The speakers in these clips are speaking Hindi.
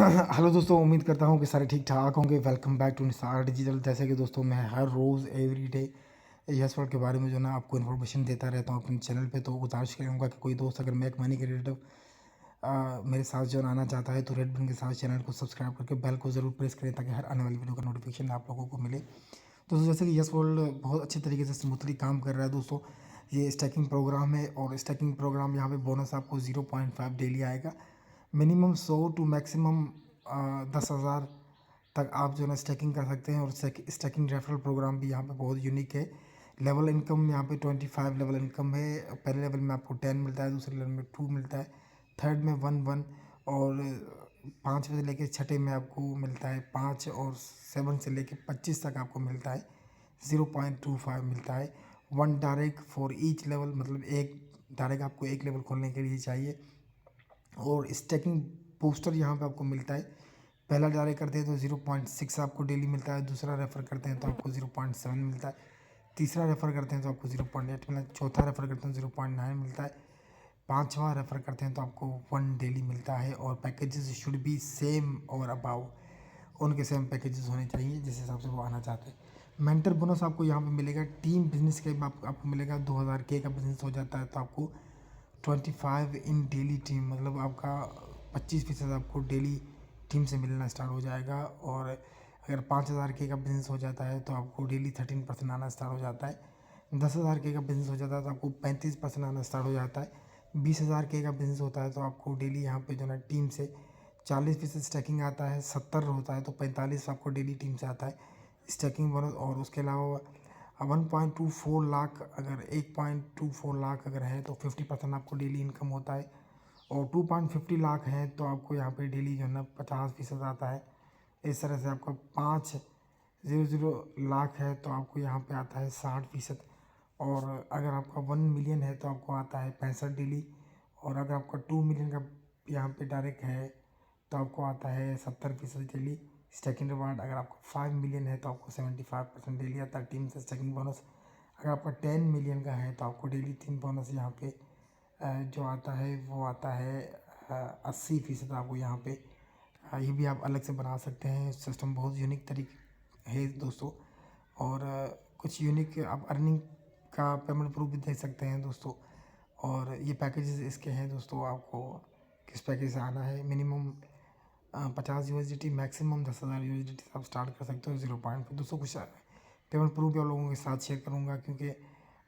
हेलो दोस्तों, उम्मीद करता हूँ कि सारे ठीक ठाक होंगे। Welcome back to Nisar digital. जैसे कि दोस्तों मैं हर रोज़ एवरी डे यस वर्ड के बारे में जो ना आपको इन्फॉर्मेशन देता रहता हूँ अपने चैनल पे। तो गुजारिश करूँगा कि कोई दोस्त अगर मेक मनी के रिलेटेड मेरे साथ जो आना चाहता है तो रेड बटन के साथ चैनल को सब्सक्राइब करके बेल को ज़रूर प्रेस करें ताकि हर आने वाली वीडियो का नोटिफिकेशन आप लोगों को मिले। दोस्तों जैसे कि यस वर्ल्ड बहुत अच्छे तरीके से स्मूथली काम कर रहा है दोस्तों। ये स्टैकिंग प्रोग्राम है और स्टैकिंग प्रोग्राम यहाँ पे बोनस आपको 0.5 डेली आएगा। मिनिमम 100 टू मैक्सिमम 10,000 तक आप जो है ना स्टैकिंग कर सकते हैं। और स्टैकिंग रेफरल प्रोग्राम भी यहाँ पे बहुत यूनिक है। लेवल इनकम यहाँ पे 25 लेवल इनकम है। पहले लेवल में आपको 10 मिलता है, दूसरे लेवल में 2 मिलता है, थर्ड में 1 और 5 से लेके छठे में आपको मिलता है 5 और 7 से लेके 25 तक आपको मिलता है 0.25 मिलता है। 1 डायरेक्ट फॉर ईच लेवल, मतलब एक डायरेक्ट आपको एक लेवल खोलने के लिए चाहिए। और स्टैकिंग बूस्टर यहाँ पे आपको मिलता है। पहला डायरेक्ट करते हैं तो 0.6 आपको डेली मिलता है, दूसरा रेफ़र करते हैं तो आपको 0.7 मिलता है, तीसरा रेफ़र करते हैं तो आपको 0.8 मिलता है, चौथा रेफ़र करते हैं तो 0.9 मिलता है, पांचवा रेफ़र करते हैं तो आपको 1 डेली मिलता है। और packages should be same or above, उनके सेम पैकेजेस होने चाहिए जिस हिसाब से वो आना चाहते हैं। मेंटर बोनस आपको यहाँ पे मिलेगा। टीम बिजनेस के आपको मिलेगा 2000 के का बिजनेस हो जाता है तो आपको 25 इन डेली टीम, मतलब आपका 25% आपको डेली टीम से मिलना स्टार्ट हो जाएगा। और अगर 5000 के का बिज़नेस हो जाता है तो आपको डेली 13% आना स्टार्ट हो जाता है। 10,000 के का बिज़नेस हो जाता है तो आपको 35% आना स्टार्ट हो जाता है। 20,000 के का बिज़नेस होता है तो आपको डेली यहाँ पे जो है टीम से 40% स्टैकिंग आता है। 70 होता है तो 45 आपको डेली टीम से आता है स्टैकिंग बोनस। और उसके अलावा 1.24 लाख, अगर 1.24 लाख अगर है तो 50% आपको डेली इनकम होता है। और 2.50 लाख है तो आपको यहाँ पे डेली जो है ना 50% आता है। इस तरह से आपका 500 लाख है तो आपको यहाँ पे आता है 60%। और अगर आपका 1 मिलियन है तो आपको आता है 65 डेली। और अगर आपका 2 मिलियन का यहाँ पे डायरेक्ट है तो आपको आता है 70% डेली स्टैकिंग रिवार्ड। अगर आपका 5 मिलियन है तो आपको 75% डेली आता है टीम से स्टैकिंग बोनस। अगर आपका 10 मिलियन का है तो आपको डेली टीम बोनस यहाँ पे जो आता है वो आता है 80% आपको यहाँ पे। ये भी आप अलग से बना सकते हैं। सिस्टम बहुत यूनिक तरीके है दोस्तों। और कुछ यूनिक आप अर्निंग का पेमेंट प्रूफ भी दे सकते हैं दोस्तों। और ये पैकेजेस इसके हैं दोस्तों, आपको किस पैकेज से आना है। मिनिमम 50 USDT, मैक्सिमम 10,000 USDT आप स्टार्ट कर सकते हो 0.5। दोस्तों कुछ पेमेंट प्रूफ भी आप लोगों के साथ शेयर करूँगा क्योंकि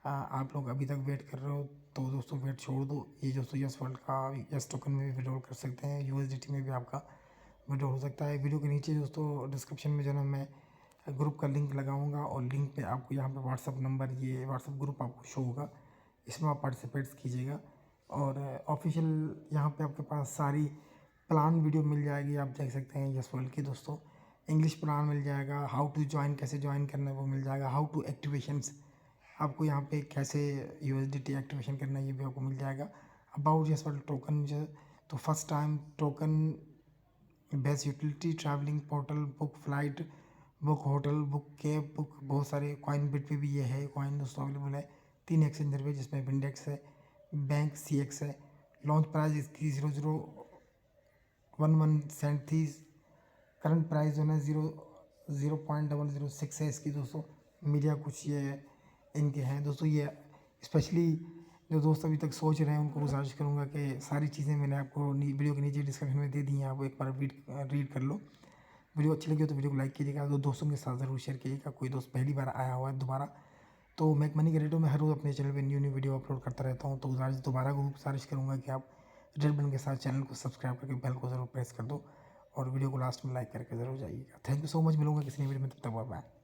आप लोग अभी तक वेट कर रहे हो तो दोस्तों वेट छोड़ दो। ये दोस्तों यस वर्ल्ड का यस टोकन में भी विड्रॉल कर सकते हैं, USDT में भी आपका विड्रॉल हो सकता है। वीडियो के नीचे दोस्तों डिस्क्रिप्शन में जो है मैं ग्रुप का लिंक लगाऊंगा और लिंक पे आपको यहाँ पे व्हाट्सअप नंबर, ये व्हाट्सअप ग्रुप आपको शो होगा, इसमें आप पार्टिसिपेट्स कीजिएगा। और ऑफिशियल यहाँ पे आपके पास सारी प्लान वीडियो मिल जाएगी, आप देख सकते हैं यस वर्ल्ड की दोस्तों। इंग्लिश प्लान मिल जाएगा, हाउ टू ज्वाइन, कैसे ज्वाइन करना है वो मिल जाएगा, हाउ टू एक्टिवेशंस, आपको यहाँ पे कैसे USDT एक्टिवेशन करना है ये भी आपको मिल जाएगा। अबाउट यस वर्ल्ड टोकन जो तो first time token, best utility, travelling portal, book flight, book hotel, book cab, book बहुत सारे कॉइन बिट पे भी ये है कॉइन दोस्तों अवेलेबल है। 3 एक्सचेंजर पे जिसमें विंडेक्स है, बैंक CX है। लॉन्च प्राइस इसकी 0.11 सेंट थी। करंट प्राइस जो है 0.006 है इसकी दोस्तों। मीडिया कुछ ये इनके हैं दोस्तों। ये स्पेशली जो दोस्त अभी तक सोच रहे हैं उनको गुजारिश करूँगा कि सारी चीज़ें मैंने आपको वीडियो के नीचे डिस्क्रिप्शन में दे दी हैं, आप एक बार रीड कर लो। वीडियो अच्छी लगी हो तो वीडियो को लाइक कीजिएगा, तो दोस्तों के साथ ज़रूर शेयर कीजिएगा। कोई दोस्त पहली बार आया हुआ है दोबारा, तो मेक मनी के रेटो में हर रोज़ अपने चैनल पे न्यू वीडियो अपलोड करता रहता हूँ। तो दोबारा गुजारिश करूँगा कि आप रेड बटन के साथ चैनल को सब्सक्राइब करके बेल को ज़रूर प्रेस कर दो और वीडियो को लास्ट में लाइक करके ज़रूर जाइएगा। Thank you so much. मिलूंगा किसी नई वीडियो में, तब तक बाय बाय।